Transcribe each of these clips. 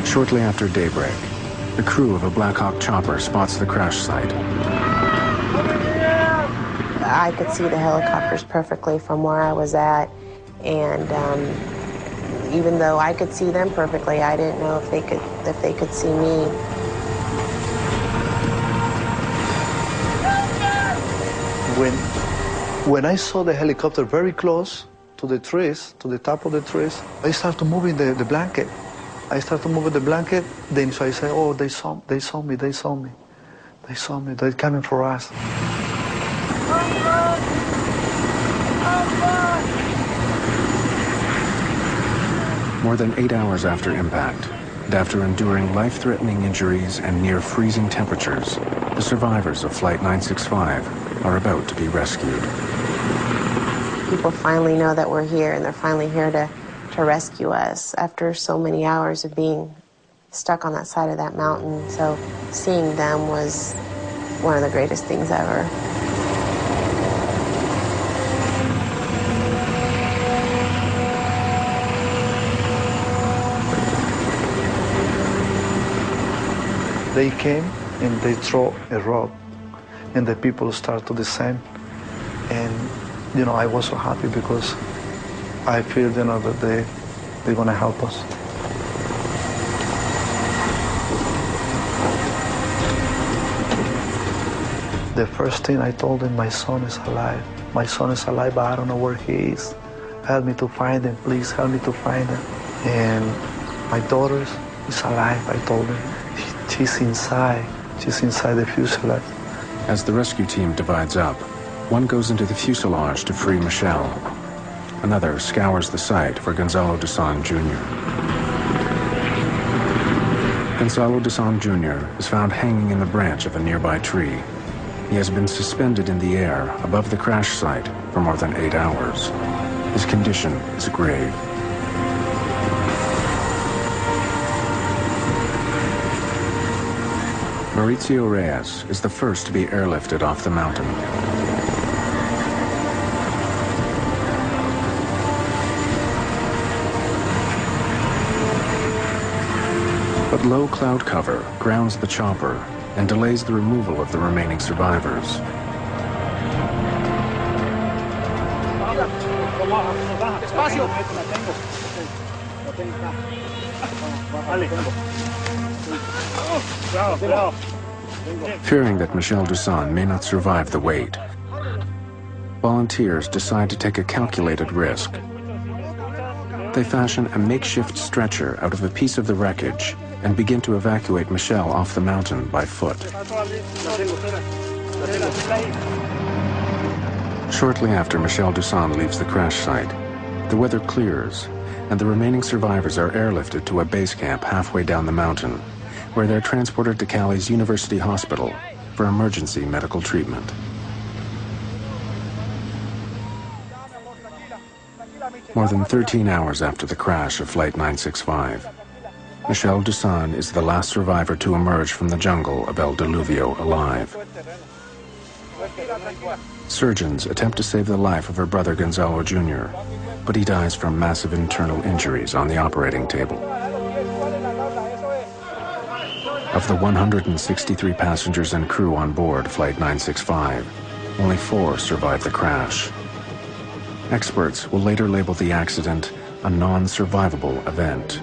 Shortly after daybreak, the crew of a Black Hawk chopper spots the crash site. I could see the helicopters perfectly from where I was at, and even though I could see them perfectly, I didn't know if they could see me. When I saw the helicopter very close to the trees, to the top of the trees, I started moving the blanket. I started moving the blanket, then so I said, oh, they saw me, they're coming for us. More than 8 hours after impact, and after enduring life-threatening injuries and near freezing temperatures, the survivors of Flight 965 are about to be rescued. People finally know that we're here, and they're finally here to rescue us after so many hours of being stuck on that side of that mountain. So seeing them was one of the greatest things ever. They came and they throw a rock, and the people start to descend. And, you know, I was so happy because I feel, you know, that they're gonna help us. The first thing I told them, my son is alive. My son is alive, but I don't know where he is. Help me to find him, please help me to find him. And my daughter is alive, I told them. She's inside the fuselage. As the rescue team divides up, one goes into the fuselage to free Michelle. Another scours the site for Gonzalo Dusan Jr. Gonzalo Dusan Jr. is found hanging in the branch of a nearby tree. He has been suspended in the air above the crash site for more than 8 hours. His condition is grave. Mauricio Reyes is the first to be airlifted off the mountain. But low cloud cover grounds the chopper and delays the removal of the remaining survivors. Fearing that Michelle Dusan may not survive the weight, volunteers decide to take a calculated risk. They fashion a makeshift stretcher out of a piece of the wreckage and begin to evacuate Michelle off the mountain by foot. Shortly after Michelle Dusan leaves the crash site, the weather clears and the remaining survivors are airlifted to a base camp halfway down the mountain, where they're transported to Cali's University Hospital for emergency medical treatment. More than 13 hours after the crash of Flight 965, Michelle Dusan is the last survivor to emerge from the jungle of El Diluvio alive. Surgeons attempt to save the life of her brother Gonzalo Jr., but he dies from massive internal injuries on the operating table. Of the 163 passengers and crew on board Flight 965, only 4 survived the crash. Experts will later label the accident a non-survivable event.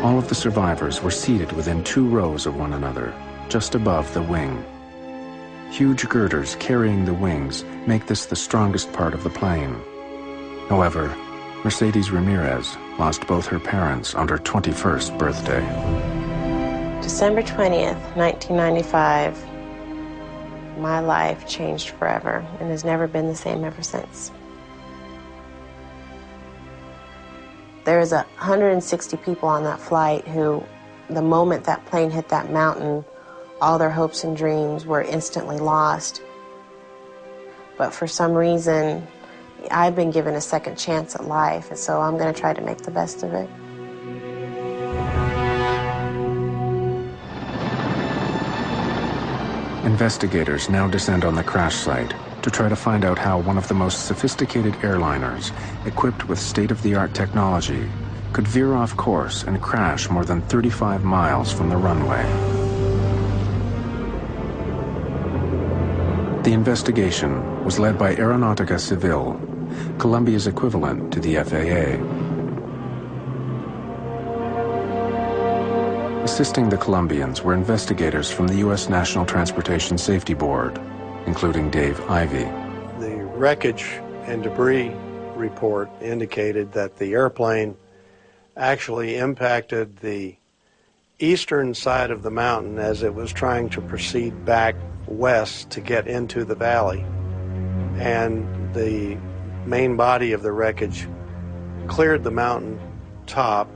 All of the survivors were seated within 2 rows of one another, just above the wing. Huge girders carrying the wings make this the strongest part of the plane. However, Mercedes Ramirez lost both her parents on her 21st birthday. December 20th, 1995, my life changed forever and has never been the same ever since. There was 160 people on that flight who, the moment that plane hit that mountain, all their hopes and dreams were instantly lost. But for some reason, I've been given a second chance at life, and so I'm going to try to make the best of it. Investigators now descend on the crash site to try to find out how one of the most sophisticated airliners, equipped with state-of-the-art technology, could veer off course and crash more than 35 miles from the runway. The investigation was led by Aeronautica Civil, Colombia's equivalent to the FAA. Assisting the Colombians were investigators from the U.S. National Transportation Safety Board, including Dave Ivey. The wreckage and debris report indicated that the airplane actually impacted the eastern side of the mountain as it was trying to proceed back west to get into the valley. And the main body of the wreckage cleared the mountain top,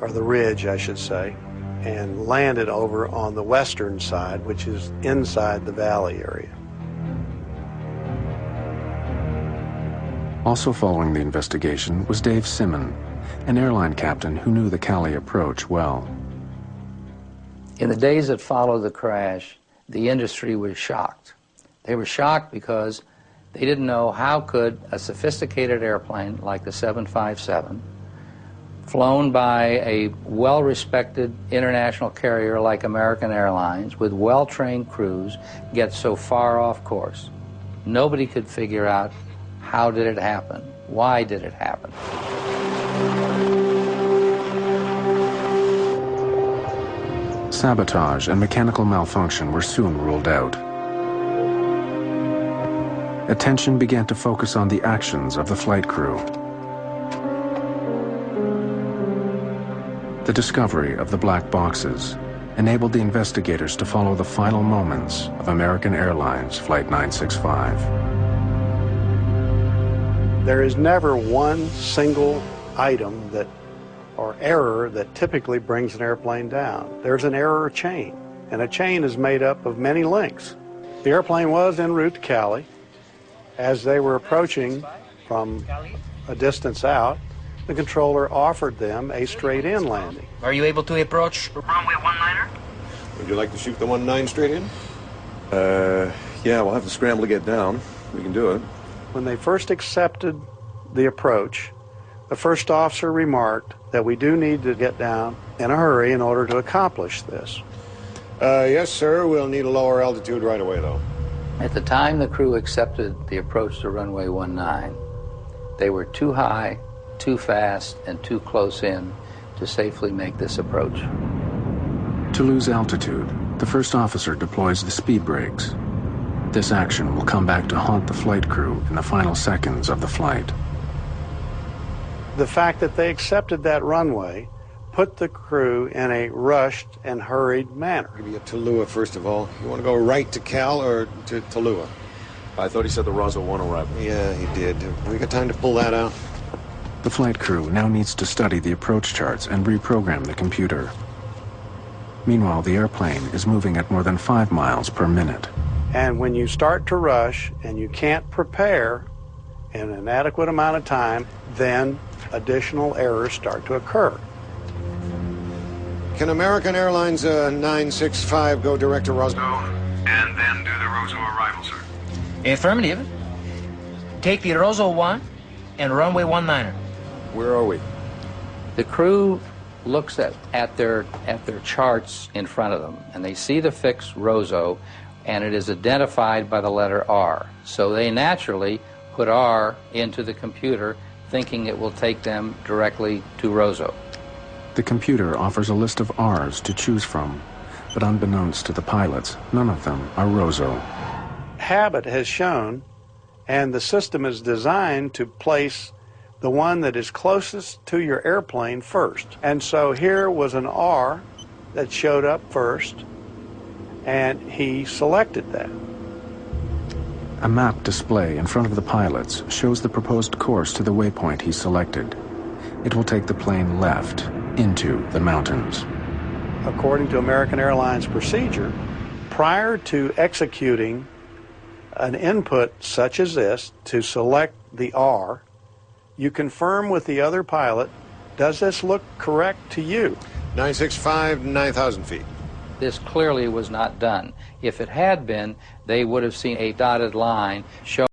or the ridge, I should say, and landed over on the western side, which is inside the valley area. Also following the investigation was Dave Simon, an airline captain who knew the Cali approach well. In the days that followed the crash, the industry was shocked. They were shocked because they didn't know how could a sophisticated airplane like the 757, flown by a well-respected international carrier like American Airlines with well-trained crews, get so far off course. Nobody could figure out how did it happen, why did it happen. Sabotage and mechanical malfunction were soon ruled out. Attention began to focus on the actions of the flight crew. The discovery of the black boxes enabled the investigators to follow the final moments of American Airlines Flight 965. There is never one single item or error that typically brings an airplane down. There's an error chain, and a chain is made up of many links. The airplane was en route to Cali. As they were approaching from a distance out, the controller offered them a straight-in landing. Are you able to approach runway 19er? Would you like to shoot the 19 straight in? Yeah, we'll have to scramble to get down. We can do it. When they first accepted the approach, the first officer remarked that we do need to get down in a hurry in order to accomplish this. Yes, sir. We'll need a lower altitude right away, though. At the time the crew accepted the approach to runway 19, they were too high, too fast, and too close in to safely make this approach. To lose altitude, the first officer deploys the speed brakes. This action will come back to haunt the flight crew in the final seconds of the flight. The fact that they accepted that runway put the crew in a rushed and hurried manner. Maybe at Tallulah, first of all. You want to go right to Cal or to Tallulah? I thought he said the Roswell 1 arrival. Yeah, he did. We got time to pull that out? The flight crew now needs to study the approach charts and reprogram the computer. Meanwhile, the airplane is moving at more than 5 miles per minute. And when you start to rush and you can't prepare in an adequate amount of time, then additional errors start to occur. Can American Airlines 965 go direct to Roswell? And then do the Roswell arrival, sir. Affirmative. Take the Roswell 1 and runway 19er. Where are we? The crew looks at their charts in front of them, and they see the fix Roso, and it is identified by the letter R. So they naturally put R into the computer, thinking it will take them directly to Roso. The computer offers a list of R's to choose from, but unbeknownst to the pilots, none of them are Roso. Habit has shown, and the system is designed to place the one that is closest to your airplane first. And so here was an R that showed up first, and he selected that. A map display in front of the pilots shows the proposed course to the waypoint he selected. It will take the plane left into the mountains. According to American Airlines procedure, prior to executing an input such as this to select the R, you confirm with the other pilot, does this look correct to you? 965, 9,000 feet. This clearly was not done. If it had been, they would have seen a dotted line showing